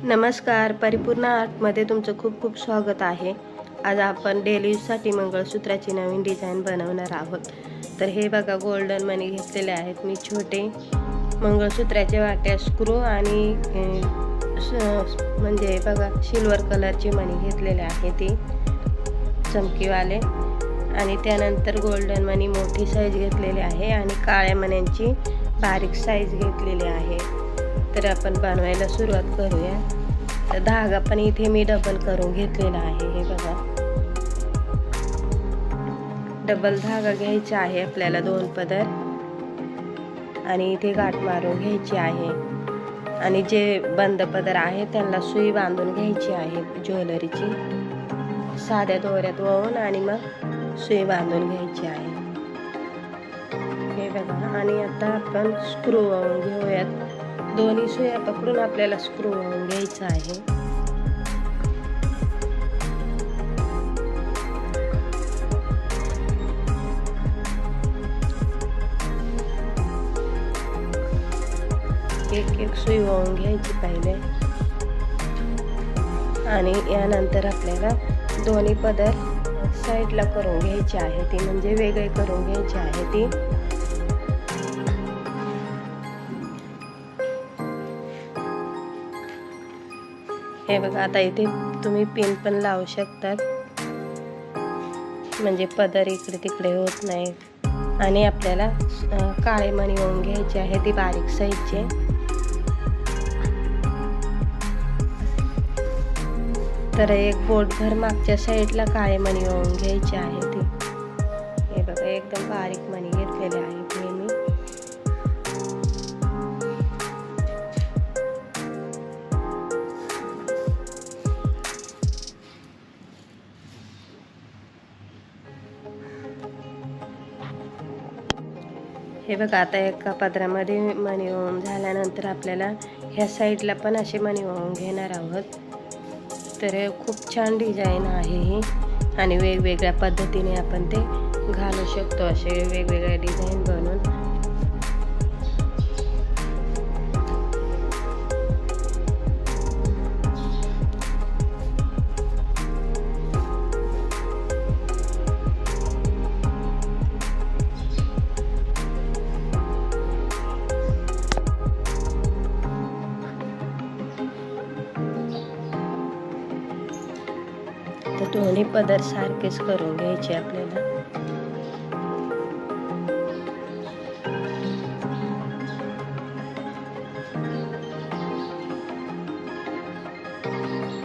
नमस्कार, परिपूर्ण आर्टमध्ये तुमचं खूप खूप स्वागत आहे. आज आपण डेली यूजसाठी मंगळसूत्राची नवीन डिझाईन बनवणार आहोत. तर हे बघा, गोल्डन मणी घेतलेले आहेत मी. छोटे मंगळसूत्राचे वाट्या स्क्रू आणि म्हणजे बघा सिल्वर कलरची मणी घेतलेले आहे ती चमकीवाले. आणि त्यानंतर गोल्डन मणी मोठी साईज घेतलेली आहे आणि काळ्या मण्यांची बारीक साईज घेतलेली आहे. तर आपण बनवायला सुरुवात करूया. तर धागा पण इथे मी डबल करून घेतलेला आहे. हे बघा, डबल धागा घ्यायचा आहे आपल्याला 2 पदर आणि इथे गाठ मारून घ्यायची आहे. आणि जे बंद पदर आहे त्यांना सुई बांधून घ्यायची आहे ज्वेलरीची. साध्या दोऱ्यात वळून आणि मग सुई बांधून घ्यायची आहे. हे बघा, आणि आता आपण स्क्रू वळून घेऊयात. दोन्ही सुया पकडून आपल्याला स्क्रू वळून घ्यायचा आहे. एक एक सुई वळून घ्यायची पहिले. आणि यानंतर आपल्याला दोन्ही पदर साईडला करून घ्यायची आहे ती, म्हणजे वेगळे करून घ्यायची आहे ती. हे बघा, आता इथे तुम्ही पिन पण लावू शकतात, म्हणजे पदर इकडे तिकडे होत नाही. आणि आपल्याला काळे मणी वळून घ्यायचे आहे ती बारीक साईजचे. तर एक बोटभर मागच्या साईडला काळे मणी वळून घ्यायचे आहे ती. हे बघा, एकदम बारीक मणी घेतलेले आहेत मी. हे बघा, आता एका पदरामध्ये मणी वळून झाल्यानंतर आपल्याला ह्या साईडला पण असे मणी वळून घेणार आहोत. तर खूप छान डिझाईन आहे ही आणि वेगवेगळ्या पद्धतीने आपण ते घालू शकतो, असे वेगवेगळे डिझाईन बनवून. तर दोन्ही पदर सारखेच करून घ्यायचे आपल्याला.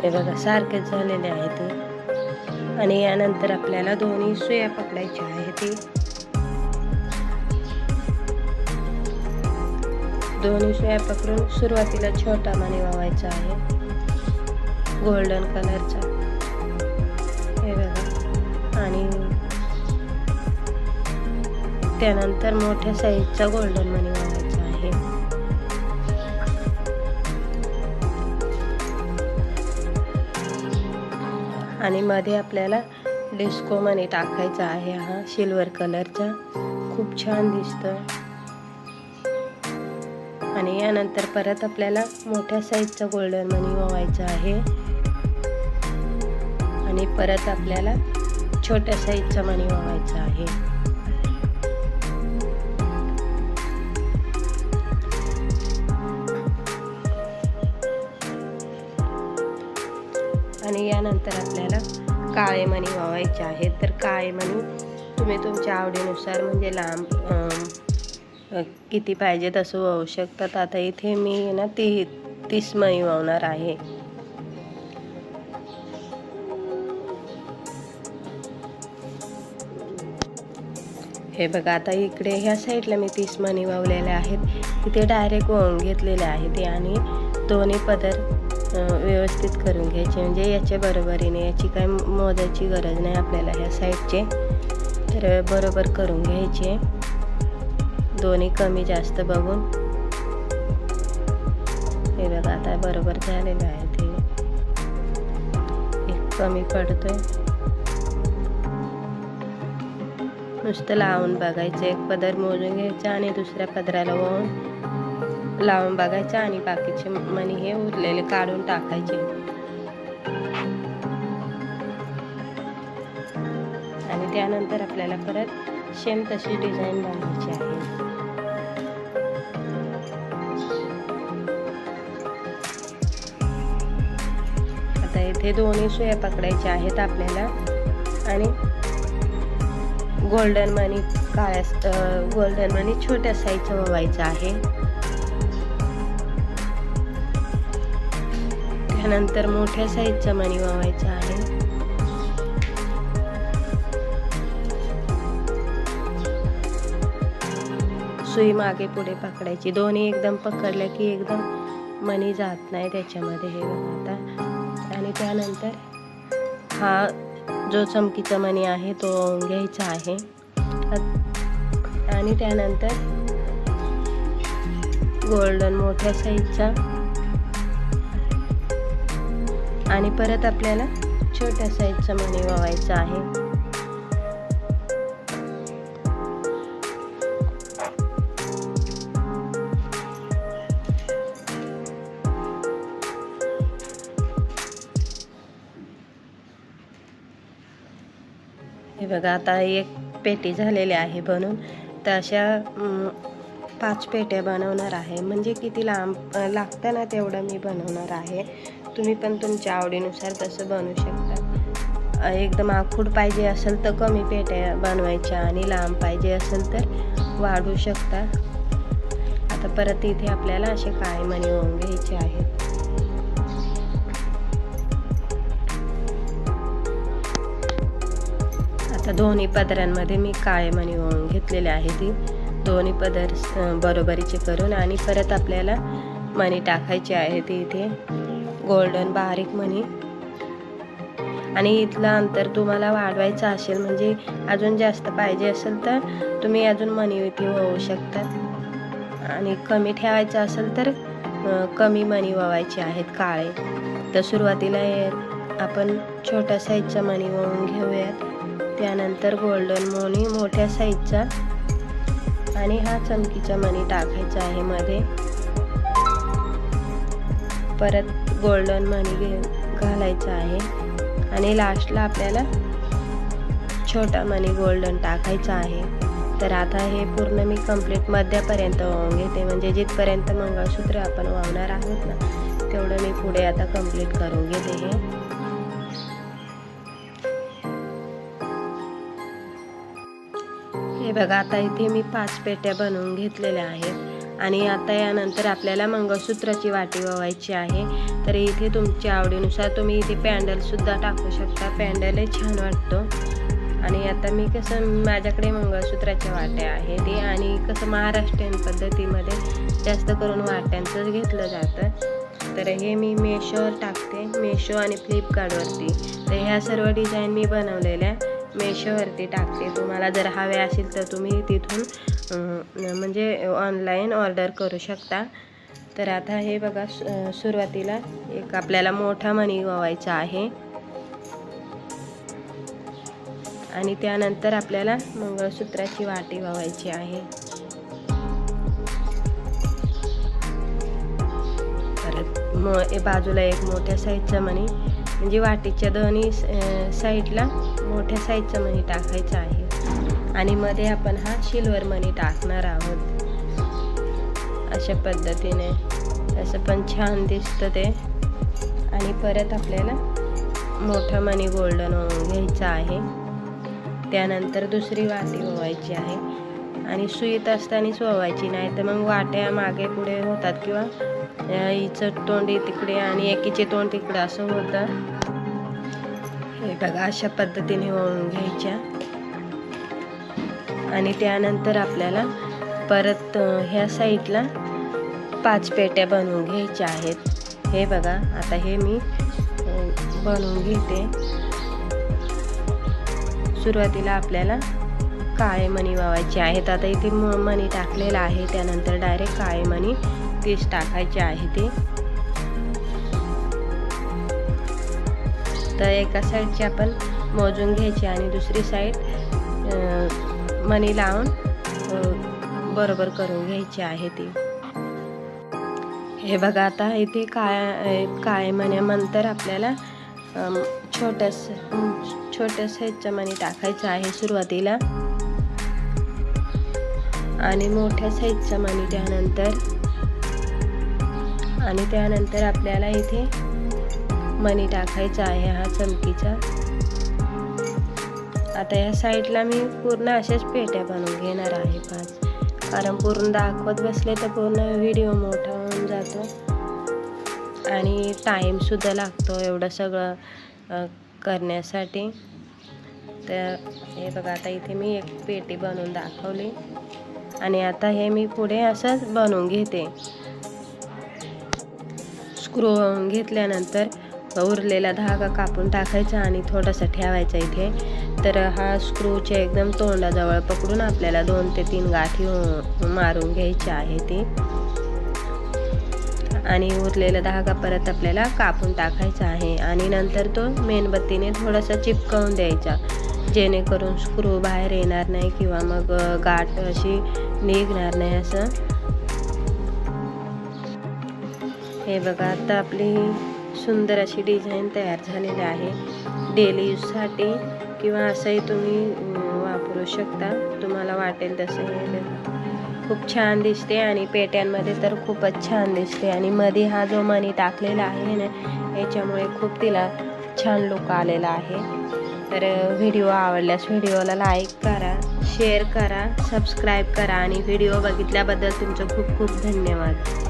हे बघा, सारखेच झालेले आहे ते. आणि यानंतर आपल्याला दोन्ही सुया पकडायच्या आहे ती. दोन्ही सुया पकडून सुरुवातीला छोटा मणी वळवायचा आहे गोल्डन कलरचा. हे बघा, आणि त्यानंतर मोठ्या साईजचा गोल्डन मणी वळवायचा आहे. आणि मध्ये आपल्याला डिस्को मणी टाकायचा आहे, हा सिल्वर कलरचा. खूप छान दिसतं. आणि यानंतर परत आपल्याला मोठ्या साईजचा गोल्डन मणी वळवायचा आहे आणि परत आपल्याला छोट्या साईजचा मणी वळवायचा आहे. आणि यानंतर आपल्याला काळे मणी वळवायचे आहेत. तर काळे मणी तुम्ही तुमच्या आवडीनुसार, म्हणजे लांब किती पाहिजे तसं वळवू शकतात. आता इथे मी ना 30 मणी वळवणार आहे. हे बघा, आता इकडे ह्या साईडला मी 30 मणी वळवलेले आहेत. तिथे डायरेक्ट वळवून घेतलेले आहे ते. आणि दोन्ही पदर व्यवस्थित करून घ्यायचे, म्हणजे याच्या बरोबरीने. याची काही मोजायची गरज नाही आपल्याला ह्या साईडचे. तर बरोबर करून घ्यायचे, दोन्ही कमी जास्त बघून. हे बघा, आता बरोबर झालेलं आहे ते. एक कमी पडतोय, नुसतं लावून बघायचं. एक पदर मोजून घ्यायचा आणि दुसऱ्या पदराला वळून लावून बघायचं आणि बाकीचे मणी हे उरलेले काढून टाकायचे. आणि त्यानंतर आपल्याला परत सेम तशी डिझाईन बनवायची आहे. आता इथे दोन्ही सुया पकडायच्या आहेत आपल्याला आणि गोल्डन मनी गोल्डन मनी छोट्या साईजचं ववायचं आहे. त्यानंतर मोठ्या साईजचं मनी ववायचं आहे. सुई मागे पुढे पकडायची. दोन्ही एकदम पकडल्या की एकदम मनी जात नाही त्याच्यामध्ये. हे बघा आता. आणि त्यानंतर हा जो चमकीचा मणी आहे तो घ्यायचा आहे. आणि त्यानंतर गोल्डन मोठ्या साईजचा आणि परत आपल्याला छोट्या साईजचा मणी ववायचा आहे. हे बघा आता एक पेटी झालेली आहे बनवून. तर अशा 5 पेट्या बनवणार आहे. म्हणजे किती लांब लागतं ना तेवढं मी बनवणार आहे. तुम्ही पण तुमच्या आवडीनुसार तसं बनवू शकता. एकदम आखूड पाहिजे असेल तर कमी पेट्या बनवायच्या आणि लांब पाहिजे असेल तर वाढवू शकता. आता परत इथे आपल्याला असे काळे मणी वळून घ्यायचे आहेत. आता दोन्ही पदरांमध्ये मी काळे मणी वळून घेतलेले आहे. ती दोन्ही पदर बरोबरीचे करून आणि परत आपल्याला मणी टाकायचे आहे. ती इथे गोल्डन बारीक मणी. आणि इथलं अंतर तुम्हाला वाढवायचं असेल म्हणजे अजून जास्त पाहिजे असेल तर तुम्ही अजून मणी इथे वळू शकता. आणि कमी ठेवायचं असेल तर कमी मणी वळायचे आहेत काळे. तर सुरुवातीला आपण छोट्या साईजचा मणी वळून घेऊयात. त्यानंतर गोल्डन मणी मोठ्या साईजचा आणि हा चमकीचा मणी टाकायचा आहे मध्ये. परत गोल्डन मणी घालायचा आहे आणि लास्टला आपल्याला छोटा मणी गोल्डन टाकायचा आहे. तर आता हे पूर्ण मी कंप्लीट मध्यापर्यंत वळून घेते. म्हणजे जिथपर्यंत मंगळसूत्र आपण वावणार आहोत ना तेवढं मी पुढे आता कंप्लीट करून घेते. हे बघा आता इथे मी 5 पेट्या बनवून घेतलेल्या आहेत. आणि आता यानंतर आपल्याला मंगळसूत्राची वाटी ववायची आहे. तर इथे तुमच्या आवडीनुसार तुम्ही इथे पॅन्डलसुद्धा टाकू शकता. पॅन्डलही छान वाटतो. आणि आता मी कसं माझ्याकडे मंगळसूत्राच्या वाट्या आहेत ते आणि कसं महाराष्ट्रीयन पद्धतीमध्ये जास्त करून वाट्यांचंच घेतलं जातं. तर हे मी मेशोवर टाकते. मेशो आणि फ्लिपकार्टवरती. तर ह्या सर्व डिझाईन मी बनवलेल्या मेशोवरती टाकते. तुम्हाला जर हवे असेल तर तुम्ही तिथून म्हणजे ऑनलाईन ऑर्डर करू शकता. तर आता हे बघा सुरुवातीला एक आपल्याला मोठा मणी ववायचा आहे. आणि त्यानंतर आपल्याला मंगळसूत्राची वाटी ववायची आहे. परत बाजूला एक मोठ्या साईजचा मणी म्हणजे वाटीच्या दोन्ही साईडला मोठ्या साईजचा मणी टाकायचा आहे. आणि मध्ये आपण हा सिल्वर मणी टाकणार आहोत. अशा पद्धतीने असं पण छान दिसतं ते. आणि परत आपल्याला मोठा मणी गोल्डन वळून घ्यायचा आहे. त्यानंतर दुसरी वाटी ववायची आहे. आणि सुईत असतानाच ववायची, नाही तर मग वाट्या मागे पुढे होतात किंवा हिचं तोंड तिकडे आणि एकीचे तोंड तिकडे असं होतं. हे बघा अशा पद्धतीने वळून घ्यायच्या. आणि त्यानंतर आपल्याला परत ह्या साईडला 5 पेट्या बनवून घ्यायच्या आहेत. हे बघा आता हे मी बनवून घेते. सुरुवातीला आपल्याला काळे मणी ववायचे आहेत. आता इथे मणी टाकलेला आहे. त्यानंतर डायरेक्ट काळे मणी 30 टाकायचे आहे ते. तर एका साईडची आपण मोजून घ्यायची आणि दुसरी साईड मणी लावून बरोबर करून घ्यायची आहे ती. हे बघा, आता इथे काय मण्यानंतर आपल्याला छोट्या साईजचं मणी टाकायचं आहे सुरुवातीला, आणि मोठ्या साईजचं मणी त्यानंतर आपल्याला इथे मणी टाकायचा आहे हा चमकीचा. आता या साईडला मी पूर्ण अशाच पेट्या बनवून घेणार आहे 5, कारण पूर्ण दाखवत बसले तर पूर्ण व्हिडिओ मोठा होऊन जातो आणि टाईमसुद्धा लागतो एवढं सगळं करण्यासाठी. तर हे बघा, आता इथे मी एक पेटी बनवून दाखवली आणि आता हे मी पुढे असंच बनवून घेते. स्क्रू घेतल्यानंतर उरलेला धागा कापून टाकायचा आणि थोडासा ठेवायचा इथे. तर हा स्क्रूच्या एकदम तोंडाजवळ पकडून आपल्याला 2 ते 3 गाठी मारून घ्यायची आहे ती, आणि उरलेला धागा परत आपल्याला कापून टाकायचा आहे आणि नंतर तो मेणबत्तीने थोडासा चिपकवून द्यायचा, जेणेकरून स्क्रू बाहेर येणार नाही किंवा मग गाठ अशी निघणार नाही असं. हे बघा, आता आपली सुंदर अशी डिझाईन तयार झालेली आहे. डेली यूजसाठी किंवा असंही तुम्ही वापरू शकता, तुम्हाला वाटेल तसं. हे खूप छान दिसते आणि पेट्यांमध्ये तर खूपच छान दिसते, आणि मध्ये हा जो मणी टाकलेला आहे ना, याच्यामुळे खूप तिला छान लुक आलेला आहे. तर व्हिडिओ आवडल्यास व्हिडिओला लाईक करा, शेअर करा, सबस्क्राईब करा, आणि व्हिडिओ बघितल्याबद्दल तुमचं खूप खूप धन्यवाद.